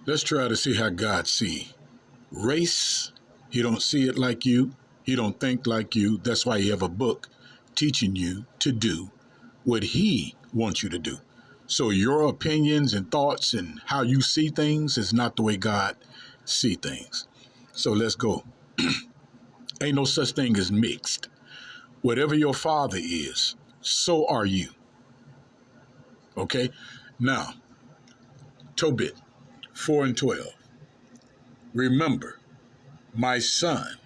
Let's try to see how God see race. He don't see it like you. He don't think like you. That's why he have a book teaching you to do what he wants you to do. So your opinions and thoughts and how you see things is not the way God see things. So let's go. Ain't no such thing as mixed. Whatever your father is, so are you. Okay? Now, Tobit 4 and 12. Remember, my son,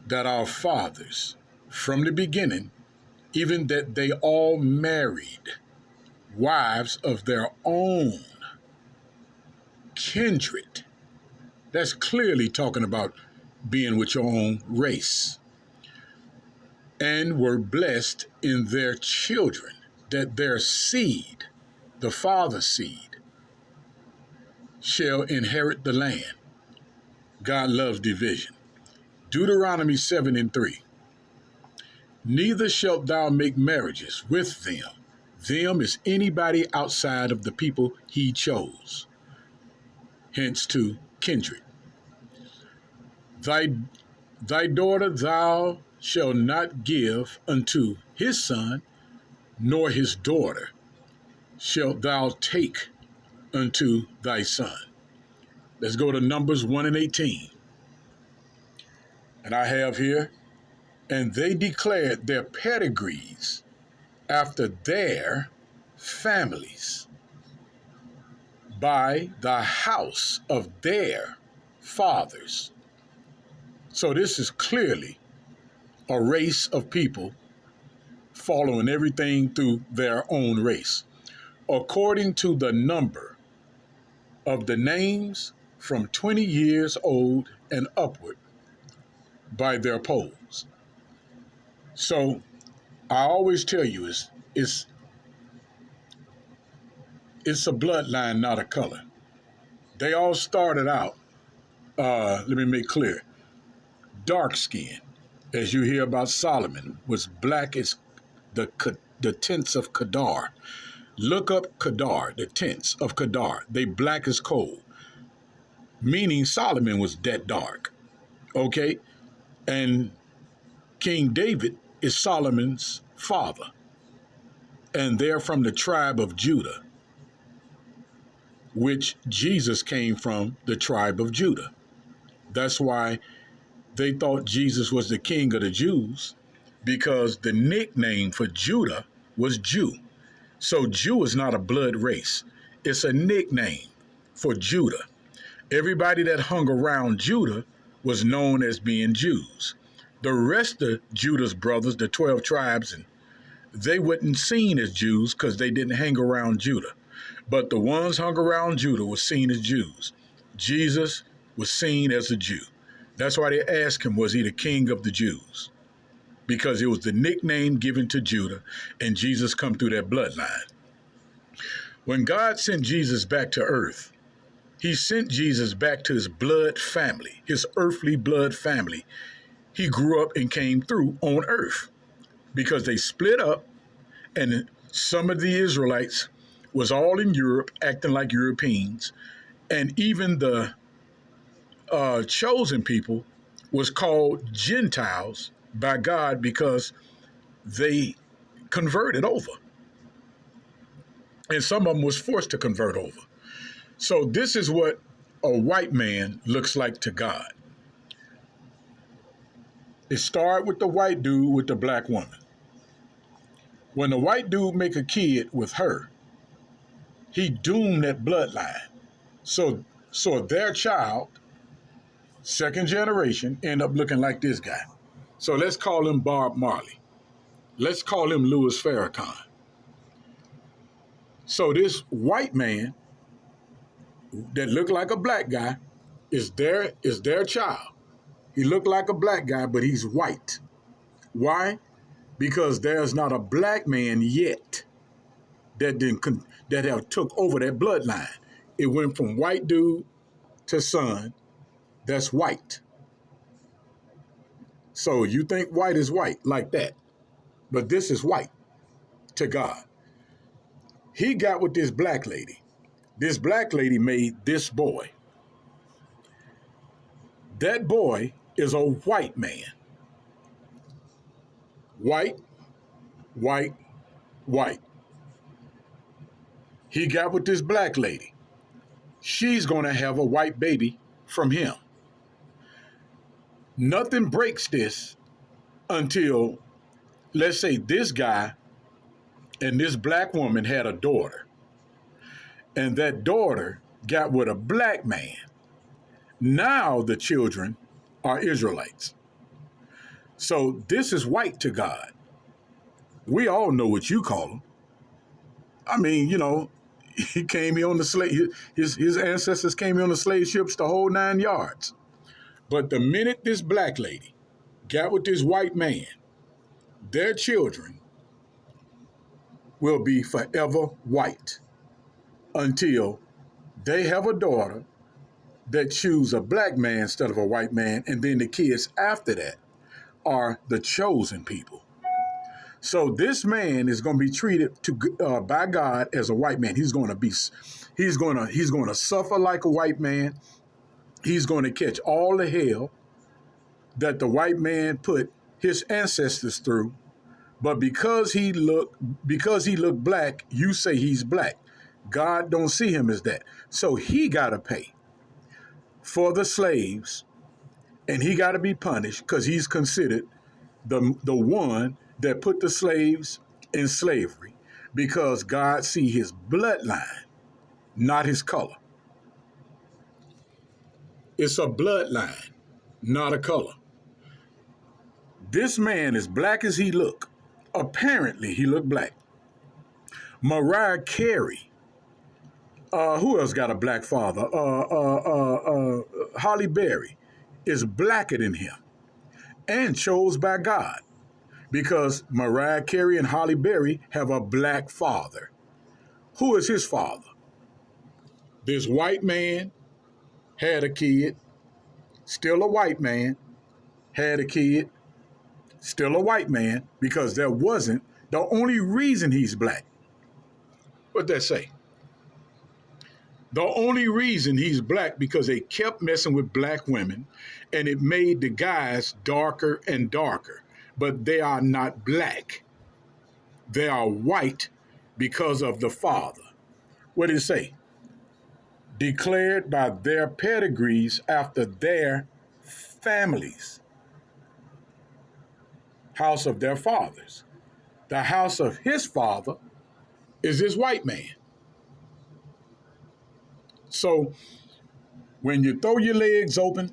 that our fathers from the beginning, even that they all married wives of their own kindred. That's clearly talking about being with your own race. And were blessed in their children, that their seed, the father's seed, shall inherit the land. God loves division. Deuteronomy 7 and 3. Neither shalt thou make marriages with them. Them is anybody outside of the people he chose. Hence to kindred. Thy daughter thou shalt not give unto his son, nor his daughter shalt thou take unto thy son. Let's go to Numbers 1 and 18. And I have here, and they declared their pedigrees after their families by the house of their fathers. So this is clearly a race of people following everything through their own race, according to the number of the names from 20 years old and upward by their polls. So I always tell you it's a bloodline, not a color. They all started out, let me make clear, dark skin. As you hear about Solomon, was black as the tents of Kedar. Look up Kedar, the tents of Kedar. They black as coal, meaning Solomon was that dark. Okay? And King David is Solomon's father. And they're from the tribe of Judah, which Jesus came from the tribe of Judah. That's why they thought Jesus was the king of the Jews, because the nickname for Judah was Jew. So Jew is not a blood race. It's a nickname for Judah. Everybody that hung around Judah was known as being Jews. The rest of Judah's brothers, the 12 tribes, and they weren't seen as Jews because they didn't hang around Judah. But the ones hung around Judah were seen as Jews. Jesus was seen as a Jew. That's why they asked him, was he the king of the Jews? Because it was the nickname given to Judah, and Jesus come through that bloodline. When God sent Jesus back to earth, he sent Jesus back to his blood family, his earthly blood family. He grew up and came through on earth because they split up, and some of the Israelites was all in Europe acting like Europeans, and even the chosen people was called Gentiles by God because they converted over. And some of them was forced to convert over. So this is what a white man looks like to God. It started with the white dude with the black woman. When the white dude make a kid with her, he doomed that bloodline. So their child, second generation, end up looking like this guy. So let's call him Bob Marley. Let's call him Louis Farrakhan. So this white man that looked like a black guy is their child. He looked like a black guy, but he's white. Why? Because there's not a black man yet that have took over that bloodline. It went from white dude to son that's white. So you think white is white like that, but this is white to God. He got with this black lady. This black lady made this boy. That boy is a white man. White, white, white. He got with this black lady. She's going to have a white baby from him. Nothing breaks this until, let's say, this guy and this black woman had a daughter, and that daughter got with a black man. Now the children are Israelites. So this is white to God. We all know what you call him. I mean, he came here on the slave. His ancestors came here on the slave ships the whole 9 yards. But the minute this black lady got with this white man, their children will be forever white until they have a daughter that choose a black man instead of a white man, and then the kids after that are the chosen people. So this man is going to be treated by God as a white man. He's going to suffer like a white man. He's going to catch all the hell that the white man put his ancestors through. But because he looked black, you say he's black. God don't see him as that. So he got to pay for the slaves, and he got to be punished because he's considered the one that put the slaves in slavery, because God see his bloodline, not his color. It's a bloodline, not a color. This man, as black as he look, apparently he looked black. Mariah Carey, who else got a black father? Halle Berry is blacker than him and chose by God, because Mariah Carey and Halle Berry have a black father. Who is his father? This white man had a kid, still a white man, had a kid, still a white man, because there wasn't the only reason he's black. What'd that say? The only reason he's black because they kept messing with black women, and it made the guys darker and darker. But they are not black. They are white because of the father. What did it say? Declared by their pedigrees after their families. House of their fathers. The house of his father is this white man. So when you throw your legs open,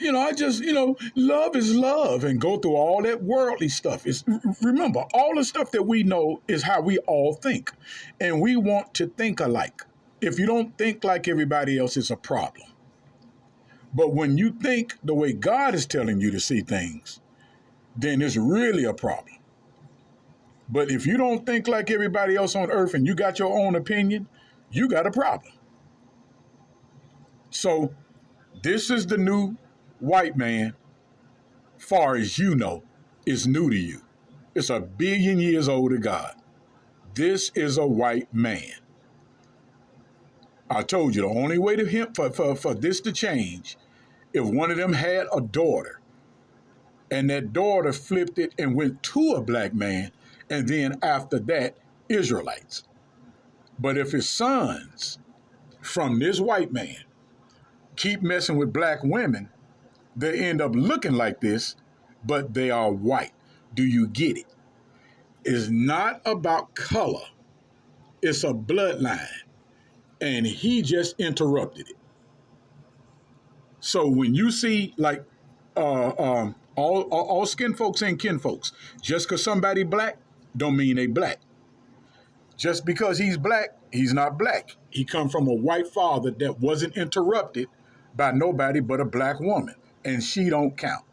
love is love, and go through all that worldly stuff. Remember, all the stuff that we know is how we all think, and we want to think alike. If you don't think like everybody else, it's a problem. But when you think the way God is telling you to see things, then it's really a problem. But if you don't think like everybody else on earth and you got your own opinion, you got a problem. So this is the new white man, far as you know, is new to you. It's 1 billion years old to God. This is a white man. I told you the only way for this to change, if one of them had a daughter, and that daughter flipped it and went to a black man, and then after that, Israelites. But if his sons from this white man keep messing with black women, they end up looking like this, but they are white. Do you get it? It's not about color. It's a bloodline. And he just interrupted it. So when you see like all skin folks ain't kin folks. Just because somebody black don't mean they black. Just because he's black, he's not black. He come from a white father that wasn't interrupted by nobody but a black woman, and she don't count.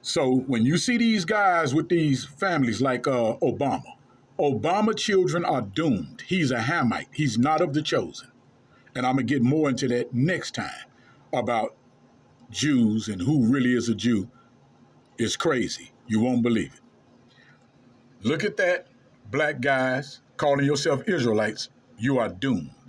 So when you see these guys with these families like Obama children are doomed. He's a Hamite. He's not of the chosen. And I'm going to get more into that next time about Jews and who really is a Jew. It's crazy. You won't believe it. Look at that, black guys calling yourself Israelites. You are doomed.